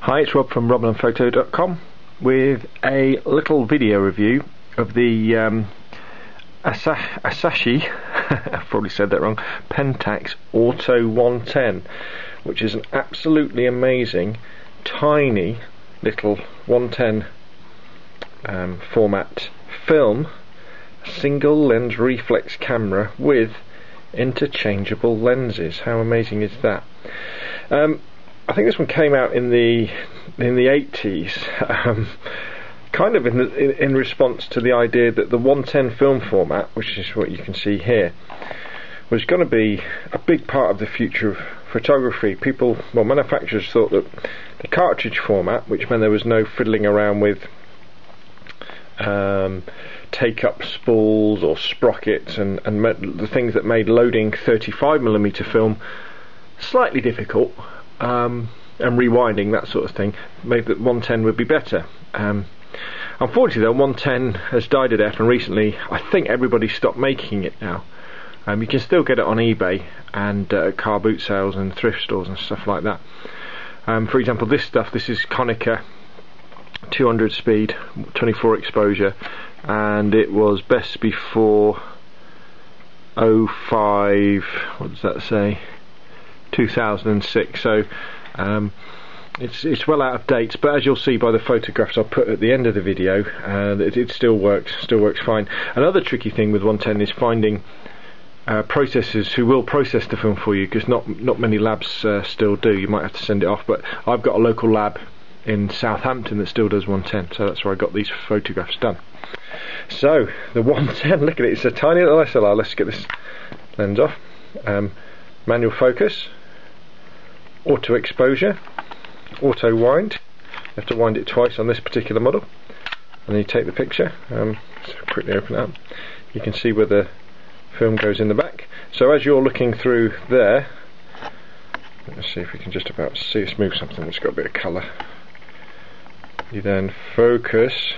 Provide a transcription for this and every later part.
Hi, it's Rob from roblandphoto.com with a little video review of the Asahi, I've probably said that wrong, Pentax Auto 110, which is an absolutely amazing, tiny little 110 format film, single lens reflex camera with interchangeable lenses. How amazing is that? I think this one came out in the 80s, kind of in response to the idea that the 110 film format, which is what you can see here, was going to be a big part of the future of photography. Manufacturers thought that the cartridge format, which meant there was no fiddling around with take-up spools or sprockets and the things that made loading 35mm film slightly difficult, and rewinding, that sort of thing, maybe that 110 would be better. Unfortunately though, 110 has died a death, and recently I think everybody's stopped making it now. You can still get it on eBay and car boot sales and thrift stores and stuff like that. For example, this is Konica 200 speed, 24 exposure, and it was best before 05, what does that say, 2006, so it's well out of date, but as you'll see by the photographs I'll put at the end of the video, it still works fine. Another tricky thing with 110 is finding processors who will process the film for you, because not many labs still do. You might have to send it off, but I've got a local lab in Southampton that still does 110, so that's where I got these photographs done. So the 110, look at it, it's a tiny little SLR. Let's get this lens off. Manual focus, auto exposure, auto wind. You have to wind it twice on this particular model, and then you take the picture. So quickly open it up. You can see where the film goes in the back. So as you're looking through there, let's see if we can just about see us move something that's got a bit of colour. You then focus.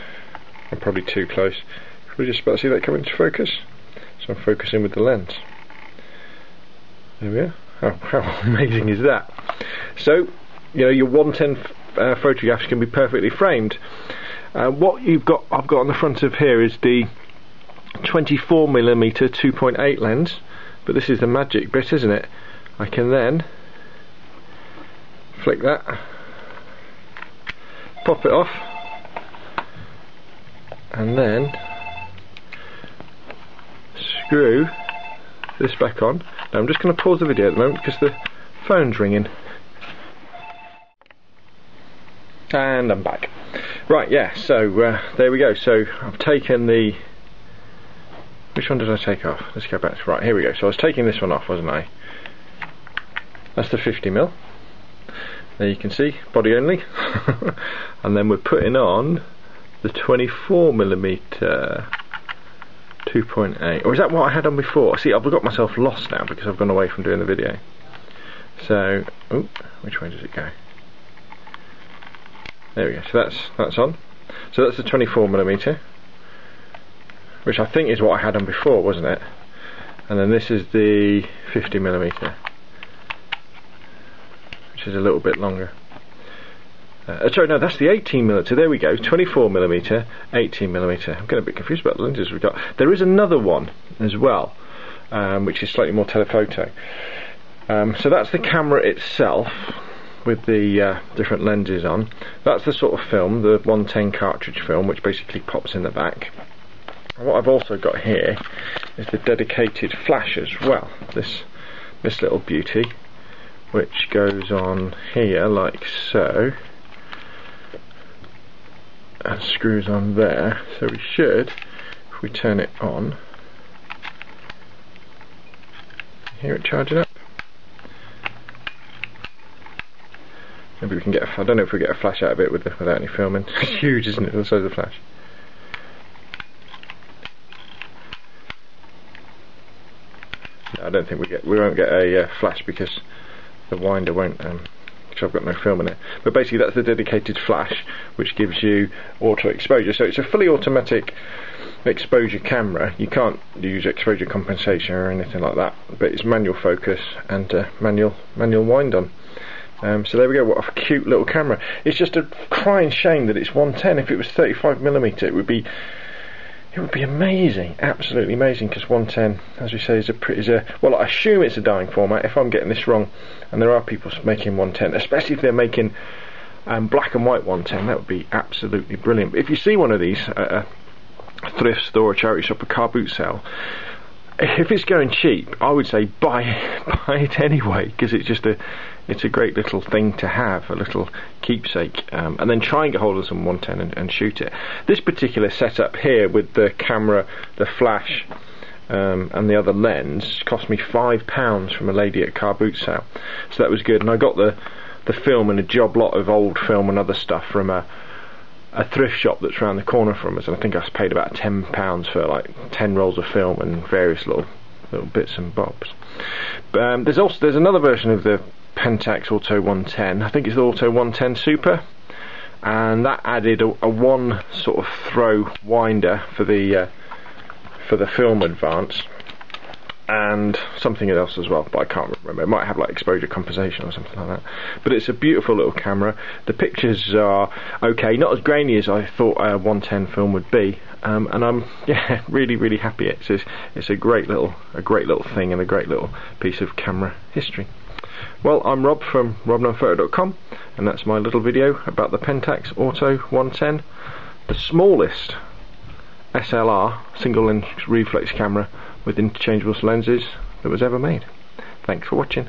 I'm probably too close. Can we just about see that come into focus? So I'm focusing with the lens. There we are. How amazing is that? So, you know, your 110 photographs can be perfectly framed. What I've got on the front of here is the 24mm 2.8 lens, but this is the magic bit, isn't it? I can then flick that, pop it off, and then screw this back on. Now I'm just going to pause the video at the moment because the phone's ringing. And I'm back. Right, yeah, so there we go. So I've taken the... Which one did I take off? Let's go back. Right, here we go. So I was taking this one off, wasn't I? That's the 50mm. There you can see, body only. And then we're putting on the 24mm 2.8, or is that what I had on before? See, I've got myself lost now because I've gone away from doing the video. So, oh, which way does it go? There we go. So that's on. So that's the 24mm, which I think is what I had on before, wasn't it? And then this is the 50mm, which is a little bit longer. Sorry, no, that's the 18mm. There we go, 24mm, 18mm. I'm getting a bit confused about the lenses we've got. There is another one as well, which is slightly more telephoto. So that's the camera itself with the different lenses on. That's the sort of film, the 110 cartridge film, which basically pops in the back. And what I've also got here is the dedicated flash as well. This little beauty, which goes on here like so, and screws on there. So we should, if we turn it on, hear it charging up. Maybe we can get I don't know if we get a flash out of it without any filming. It's huge, isn't it? The size of the flash. No, I don't think we won't get a flash because the winder won't. I've got no film in it, but basically that's the dedicated flash which gives you auto exposure. So it's a fully automatic exposure camera. You can't use exposure compensation or anything like that, but it's manual focus and manual wind on. So there we go. What a cute little camera. It's just a crying shame that it's 110. If it was 35mm, it would be amazing, absolutely amazing. Because 110, as we say, is a well, I assume it's a dying format. If I'm getting this wrong, and there are people making 110, especially if they're making black and white 110, that would be absolutely brilliant. But if you see one of these at a thrift store, a charity shop, a car boot sale, if it's going cheap, I would say buy it anyway, because it's a great little thing to have, a little keepsake, and then try and get hold of some 110 and shoot it. This particular setup here with the camera, the flash, and the other lens cost me £5 from a lady at a car boot sale, so that was good. And I got the film and a job lot of old film and other stuff from a thrift shop that's around the corner from us, and I think I paid about £10 for like 10 rolls of film and various little bits and bobs. There's another version of the Pentax Auto 110. I think it's the Auto 110 Super, and that added a one sort of throw winder for the film advance, and something else as well, but I can't remember. It might have like exposure compensation or something like that. But it's a beautiful little camera. The pictures are okay, not as grainy as I thought a 110 film would be, and I'm really happy. It's a great little thing and a great little piece of camera history. Well, I'm Rob from robknownphoto.com, and that's my little video about the Pentax Auto 110, the smallest SLR single lens reflex camera with interchangeable lenses that was ever made. Thanks for watching.